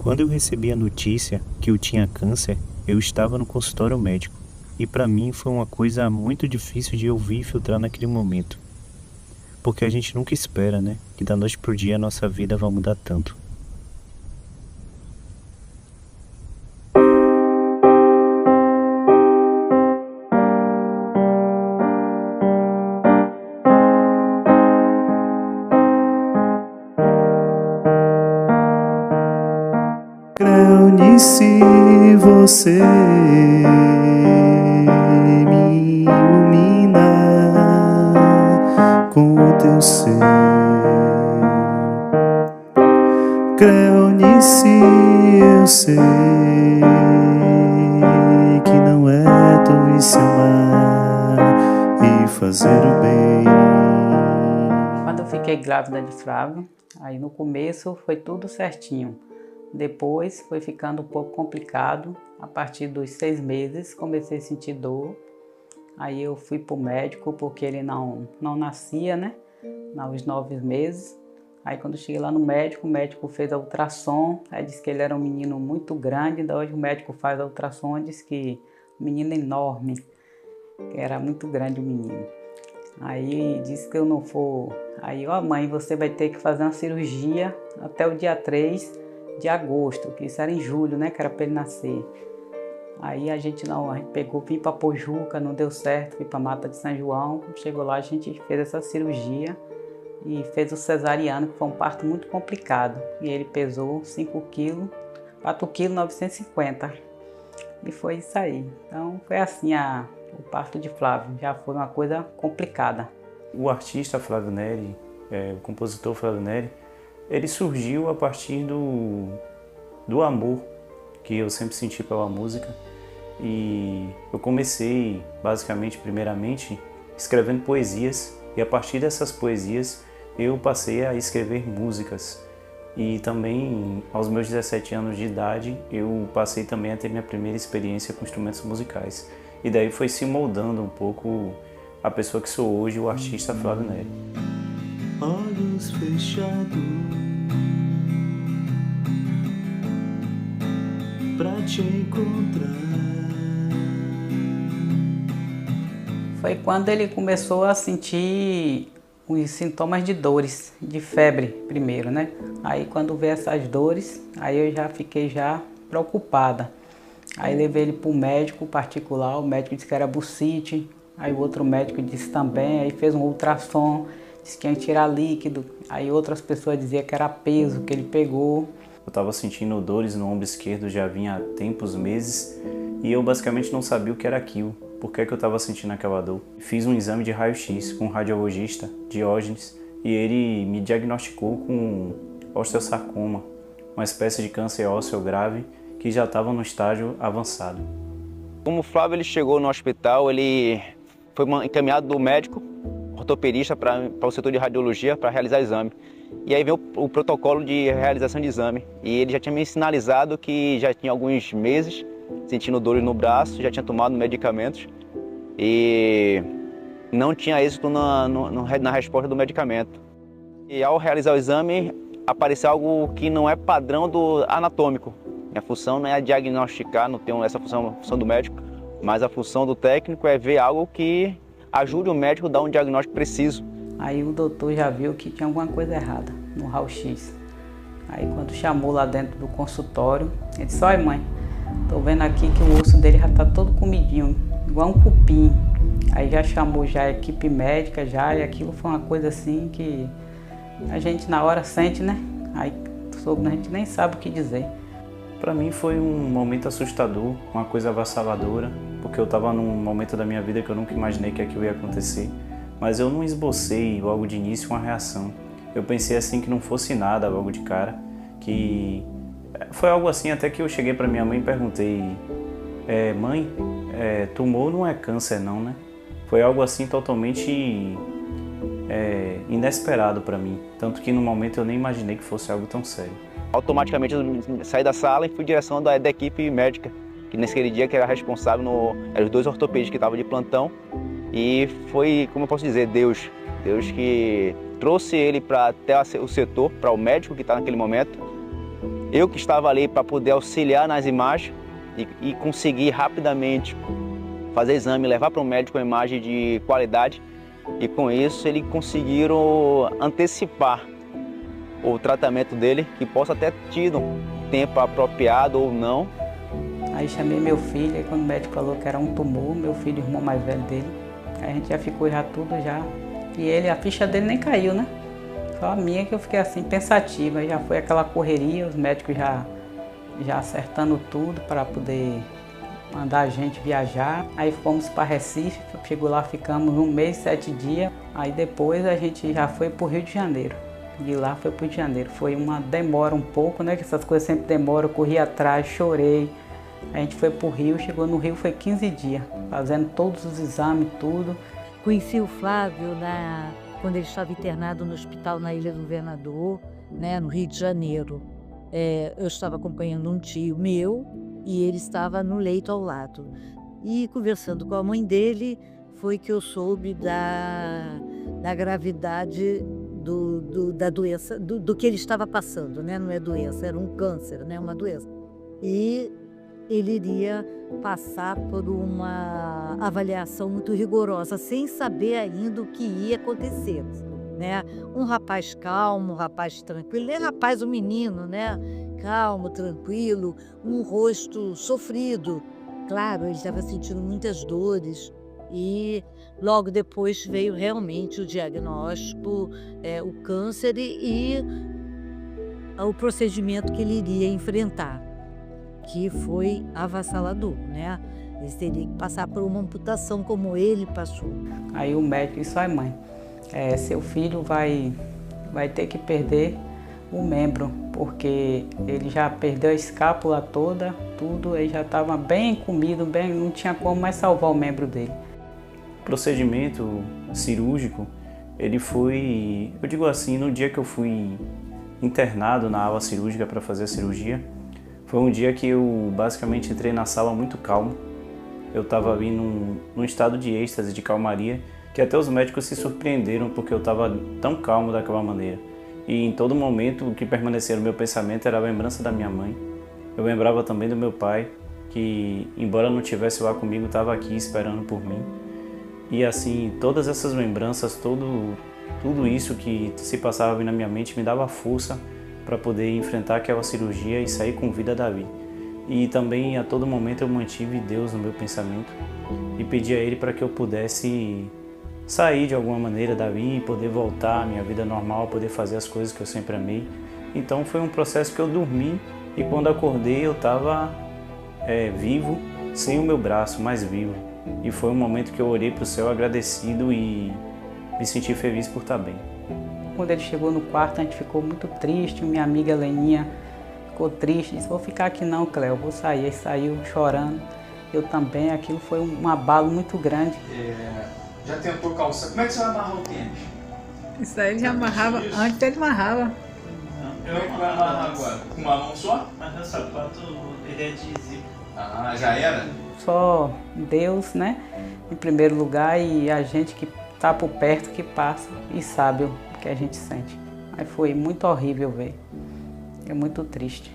Quando eu recebi a notícia que eu tinha câncer, eu estava no consultório médico. E para mim foi uma coisa muito difícil de ouvir e filtrar naquele momento. Porque a gente nunca espera, né? Que da noite pro dia a nossa vida vai mudar tanto. Creio se você me iluminar com o teu ser. Creio nisso, eu sei que não é tolice amar e fazer o bem. Quando eu fiquei grávida de Flávio, aí no começo foi tudo certinho. Depois foi ficando um pouco complicado. A partir dos 6 meses comecei a sentir dor. Aí eu fui para o médico porque ele não nascia, né? Aos 9 meses. Aí quando eu cheguei lá no médico, o médico fez a ultrassom. Aí disse que ele era um menino muito grande. Ainda hoje o médico faz a ultrassom e disse que o menino é enorme. Que era muito grande o menino. Aí disse que eu não for... Aí, ó mãe, você vai ter que fazer uma cirurgia até o dia 3 de agosto, que isso era em julho, né, que era para ele nascer. Aí a gente pegou, vim para Pojuca, não deu certo, fui para Mata de São João. Chegou lá, a gente fez essa cirurgia e fez o cesariano, que foi um parto muito complicado. E ele pesou 5 quilos, 4 quilos 950. E foi isso aí. Então foi assim o parto de Flávio, já foi uma coisa complicada. O artista Flávio Neri, o compositor Flávio Neri, ele surgiu a partir do amor que eu sempre senti pela música. E eu comecei, basicamente, primeiramente, escrevendo poesias. E a partir dessas poesias, eu passei a escrever músicas. E também, aos meus 17 anos de idade, eu passei também a ter minha primeira experiência com instrumentos musicais. E daí foi se moldando um pouco a pessoa que sou hoje, o artista Flávio Neri. Olhos fechados pra te encontrar. Foi quando ele começou a sentir os sintomas de dores, de febre primeiro, né? Aí quando veio essas dores, aí eu já fiquei preocupada. Aí levei ele para o médico particular, o médico disse que era bursite, aí o outro médico disse também, aí fez um ultrassom, disse que ia tirar líquido, aí outras pessoas diziam que era peso que ele pegou. Eu estava sentindo dores no ombro esquerdo já vinha há tempos, meses, e eu basicamente não sabia o que era aquilo, por que eu estava sentindo aquela dor. Fiz um exame de raio-x com o radiologista, Diógenes, e ele me diagnosticou com osteosarcoma, uma espécie de câncer ósseo grave que já estava no estágio avançado. Como o Flávio ele chegou no hospital, ele foi encaminhado do médico ortopedista para o setor de radiologia para realizar exame. E aí veio o protocolo de realização de exame. E ele já tinha me sinalizado que já tinha alguns meses sentindo dores no braço, já tinha tomado medicamentos e não tinha êxito na resposta do medicamento. E ao realizar o exame, apareceu algo que não é padrão do anatômico. Minha função não é diagnosticar, não tenho essa função do médico, mas a função do técnico é ver algo que ajude o médico a dar um diagnóstico preciso. Aí o doutor já viu que tinha alguma coisa errada no raio-x. Aí quando chamou lá dentro do consultório, ele disse, olha mãe, tô vendo aqui que o osso dele já tá todo comidinho, igual um cupim. Aí já chamou já a equipe médica já, e aquilo foi uma coisa assim que a gente na hora sente, né? Aí a gente nem sabe o que dizer. Para mim foi um momento assustador, uma coisa avassaladora, porque eu estava num momento da minha vida que eu nunca imaginei que aquilo ia acontecer. Mas eu não esbocei logo de início uma reação. Eu pensei assim que não fosse nada logo de cara, que foi algo assim até que eu cheguei para minha mãe e perguntei, mãe, tumor não é câncer não, né? Foi algo assim totalmente inesperado para mim, tanto que no momento eu nem imaginei que fosse algo tão sério. Automaticamente eu saí da sala e fui em direção da equipe médica, que nesse dia que era responsável, eram os 2 ortopedistas que estavam de plantão. E foi, como eu posso dizer, Deus que trouxe ele para até o setor, para o médico que está naquele momento. Eu que estava ali para poder auxiliar nas imagens e conseguir rapidamente fazer exame, levar para o médico uma imagem de qualidade. E com isso eles conseguiram antecipar o tratamento dele, que possa ter tido um tempo apropriado ou não. Aí chamei meu filho, e quando o médico falou que era um tumor, meu filho, o irmão mais velho dele, aí a gente já ficou já tudo já. E ele, a ficha dele nem caiu, né? Só a minha que eu fiquei assim pensativa, aí já foi aquela correria, os médicos já acertando tudo para poder mandar a gente viajar. Aí fomos para Recife, chegou lá, ficamos 1 mês, 7 dias. Aí depois a gente já foi para o Rio de Janeiro. De lá foi para o Rio de Janeiro. Foi uma demora um pouco, né? Que essas coisas sempre demoram. Eu corri atrás, chorei. A gente foi para o Rio, chegou no Rio foi 15 dias, fazendo todos os exames, tudo. Conheci o Flávio quando ele estava internado no hospital na Ilha do Governador, né, no Rio de Janeiro. Eu estava acompanhando um tio meu e ele estava no leito ao lado. E conversando com a mãe dele, foi que eu soube da gravidade da doença, do que ele estava passando, né? Não é doença, era um câncer, né? Uma doença. E ele iria passar por uma avaliação muito rigorosa, sem saber ainda o que ia acontecer, né? Um rapaz calmo, um rapaz tranquilo, nem rapaz, um menino, né? Calmo, tranquilo, um rosto sofrido. Claro, ele estava sentindo muitas dores e logo depois veio realmente o diagnóstico, o câncer e o procedimento que ele iria enfrentar, que foi avassalador, né? Ele teria que passar por uma amputação como ele passou. Aí o médico disse: "Ai, mãe, seu filho vai ter que perder o membro, porque ele já perdeu a escápula toda, tudo, ele já estava bem comido, não tinha como mais salvar o membro dele." O procedimento cirúrgico, ele foi, eu digo assim, no dia que eu fui internado na ala cirúrgica para fazer a cirurgia, foi um dia que eu basicamente entrei na sala muito calmo. Eu estava ali num estado de êxtase, de calmaria, que até os médicos se surpreenderam porque eu estava tão calmo daquela maneira. E em todo momento o que permanecia no meu pensamento era a lembrança da minha mãe. Eu lembrava também do meu pai, que embora não estivesse lá comigo, estava aqui esperando por mim. E assim, todas essas lembranças, tudo isso que se passava na minha mente me dava força para poder enfrentar aquela cirurgia e sair com vida dali. E também a todo momento eu mantive Deus no meu pensamento e pedi a Ele para que eu pudesse sair de alguma maneira dali e poder voltar à minha vida normal, poder fazer as coisas que eu sempre amei. Então foi um processo que eu dormi e quando acordei eu estava vivo, sem o meu braço, mas vivo. E foi um momento que eu olhei para o céu agradecido e me senti feliz por estar bem. Quando ele chegou no quarto, a gente ficou muito triste. Minha amiga Leninha ficou triste, disse: "Vou ficar aqui não, Cléo, vou sair." Aí saiu chorando, eu também. Aquilo foi um abalo muito grande. Já tentou calçar? Como é que você vai amarrar o tênis? Isso aí ele já amarrava, antes ele amarrava. Como é que vai amarrar agora? Com uma mão só? Mas meu sapato, ele é de zipo. Ah, já era? Só Deus, né, em primeiro lugar, e a gente que está por perto, que passa e sabe o que a gente sente. Aí foi muito horrível ver, é muito triste.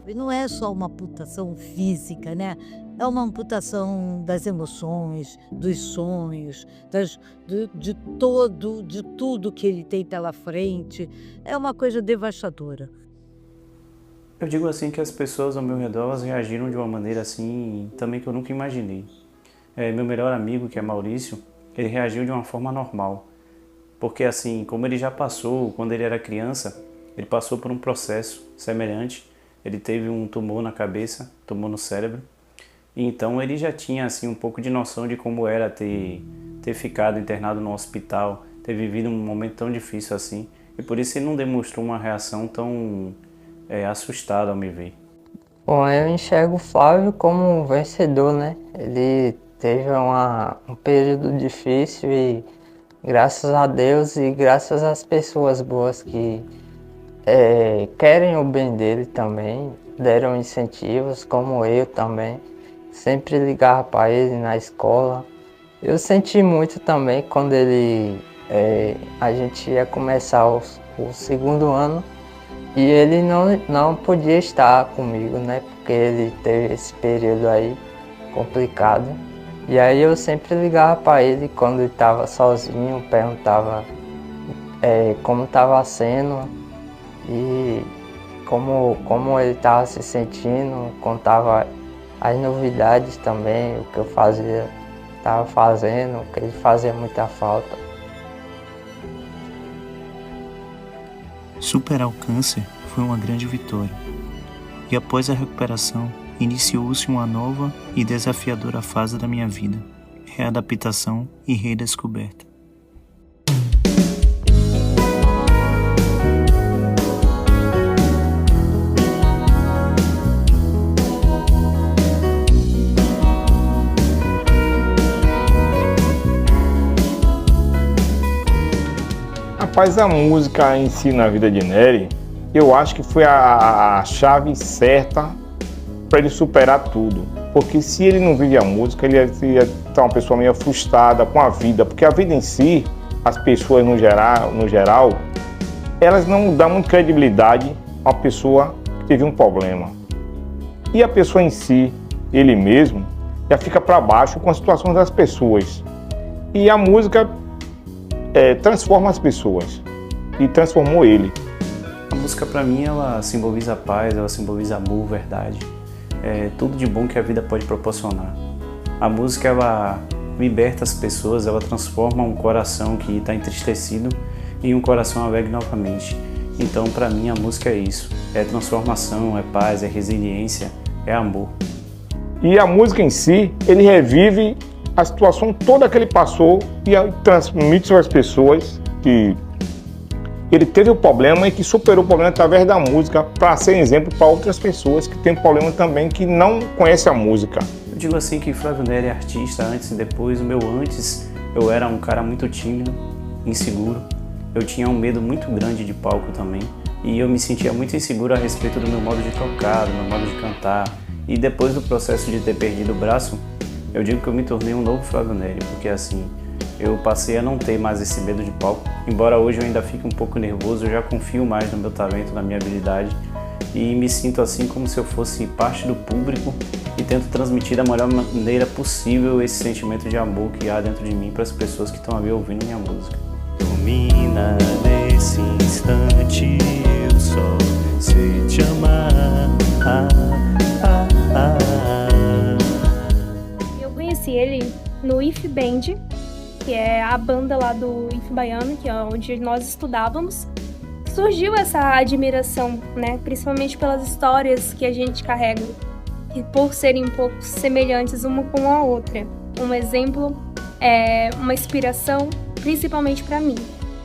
E não é só uma amputação física, né? É uma amputação das emoções, dos sonhos, de tudo que ele tem pela frente. É uma coisa devastadora. Eu digo assim que as pessoas ao meu redor elas reagiram de uma maneira assim também que eu nunca imaginei. Meu melhor amigo, que é Maurício, ele reagiu de uma forma normal. Porque assim, como ele já passou, quando ele era criança, ele passou por um processo semelhante. Ele teve um tumor na cabeça, tumor no cérebro. E então ele já tinha assim um pouco de noção de como era ter ficado internado no hospital, ter vivido um momento tão difícil assim. E por isso ele não demonstrou uma reação tão assustada ao me ver. Bom, eu enxergo o Flávio como um vencedor, né? Ele teve um período difícil e graças a Deus e graças às pessoas boas que querem o bem dele também, deram incentivos, como eu também, sempre ligava para ele na escola. Eu senti muito também quando a gente ia começar o segundo ano, E ele não podia estar comigo, né? Porque ele teve esse período aí complicado. E aí eu sempre ligava para ele quando ele estava sozinho, perguntava como estava sendo e como ele estava se sentindo, contava as novidades também, o que eu estava fazendo, que ele fazia muita falta. Superar o câncer foi uma grande vitória. E após a recuperação, iniciou-se uma nova e desafiadora fase da minha vida: readaptação e redescoberta. Rapaz, a música em si na vida de Nery, eu acho que foi a chave certa para ele superar tudo. Porque se ele não vive a música, ele ia estar uma pessoa meio frustrada com a vida. Porque a vida em si, as pessoas no geral, elas não dão muita credibilidade a uma pessoa que teve um problema. E a pessoa em si, ele mesmo, já fica para baixo com as situações das pessoas. E a música transforma as pessoas. E transformou ele. A música para mim, ela simboliza paz, ela simboliza amor, verdade. Tudo de bom que a vida pode proporcionar. A música, ela liberta as pessoas, ela transforma um coração que está entristecido em um coração alegre novamente. Então, para mim, a música é isso. É transformação, é paz, é resiliência, é amor. E a música em si, ele revive a situação toda que ele passou e transmite para as pessoas que ele teve o problema e que superou o problema através da música, para ser exemplo para outras pessoas que têm problema também, que não conhecem a música. Eu digo assim que Flávio Nery é artista antes e depois. O meu antes, eu era um cara muito tímido, inseguro. Eu tinha um medo muito grande de palco também. E eu me sentia muito inseguro a respeito do meu modo de tocar, do meu modo de cantar. E depois do processo de ter perdido o braço, eu digo que eu me tornei um novo Flávio Nery, porque assim, eu passei a não ter mais esse medo de palco. Embora hoje eu ainda fique um pouco nervoso, eu já confio mais no meu talento, na minha habilidade e me sinto assim como se eu fosse parte do público e tento transmitir da melhor maneira possível esse sentimento de amor que há dentro de mim para as pessoas que estão ali ouvindo minha música. Domina nesse instante, eu só sei te amar. Eu conheci ele no IF Band, que é a banda lá do IF Baiano, que é onde nós estudávamos. Surgiu essa admiração, né? Principalmente pelas histórias que a gente carrega, que por serem um pouco semelhantes uma com a outra. Um exemplo é uma inspiração, principalmente para mim,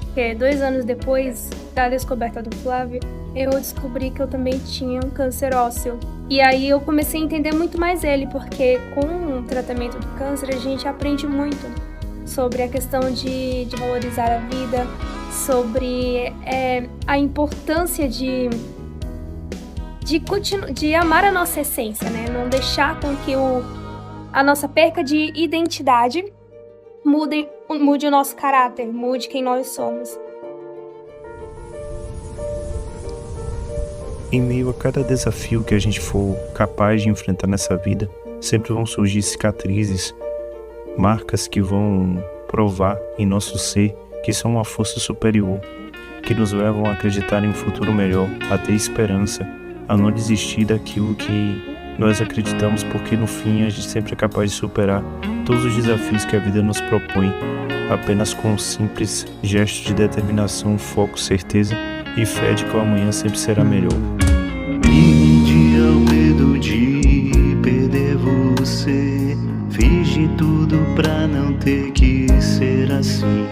porque 2 anos depois da descoberta do Flávio, eu descobri que eu também tinha um câncer ósseo. E aí eu comecei a entender muito mais ele, porque com o tratamento do câncer a gente aprende muito sobre a questão de valorizar a vida, sobre a importância de amar a nossa essência, né? Não deixar com que a nossa perca de identidade mude o nosso caráter, mude quem nós somos. Em meio a cada desafio que a gente for capaz de enfrentar nessa vida, sempre vão surgir cicatrizes, marcas que vão provar em nosso ser que são uma força superior, que nos levam a acreditar em um futuro melhor, a ter esperança, a não desistir daquilo que nós acreditamos, porque no fim a gente sempre é capaz de superar todos os desafios que a vida nos propõe, apenas com um simples gesto de determinação, foco, certeza e fé de que o amanhã sempre será melhor. Perdi ao medo de perder você, fiz de tudo pra não ter que ser assim,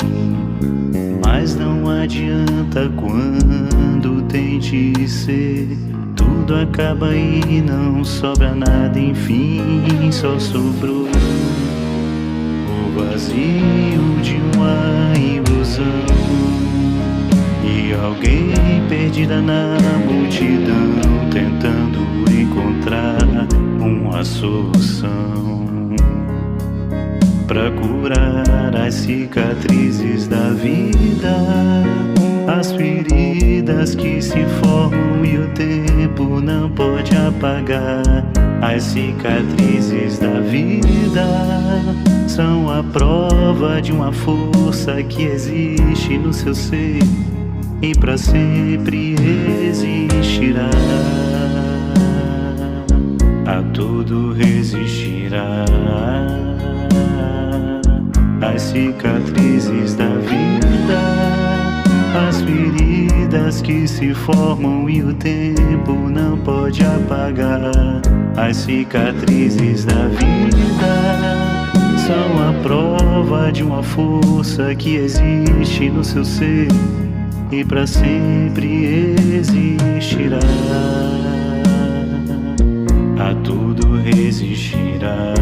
mas não adianta quando tente ser, tudo acaba e não sobra nada, enfim só sobrou o vazio de uma ilusão e alguém perdida na multidão tentando encontrar uma solução pra curar as cicatrizes da vida, as feridas que se formam apagar. As cicatrizes da vida são a prova de uma força que existe no seu ser e para sempre existirá. A tudo resistirá. As cicatrizes da vida, as feridas que se formam e o tempo não pode apagar. As cicatrizes da vida são a prova de uma força que existe no seu ser e para sempre existirá. A tudo resistirá.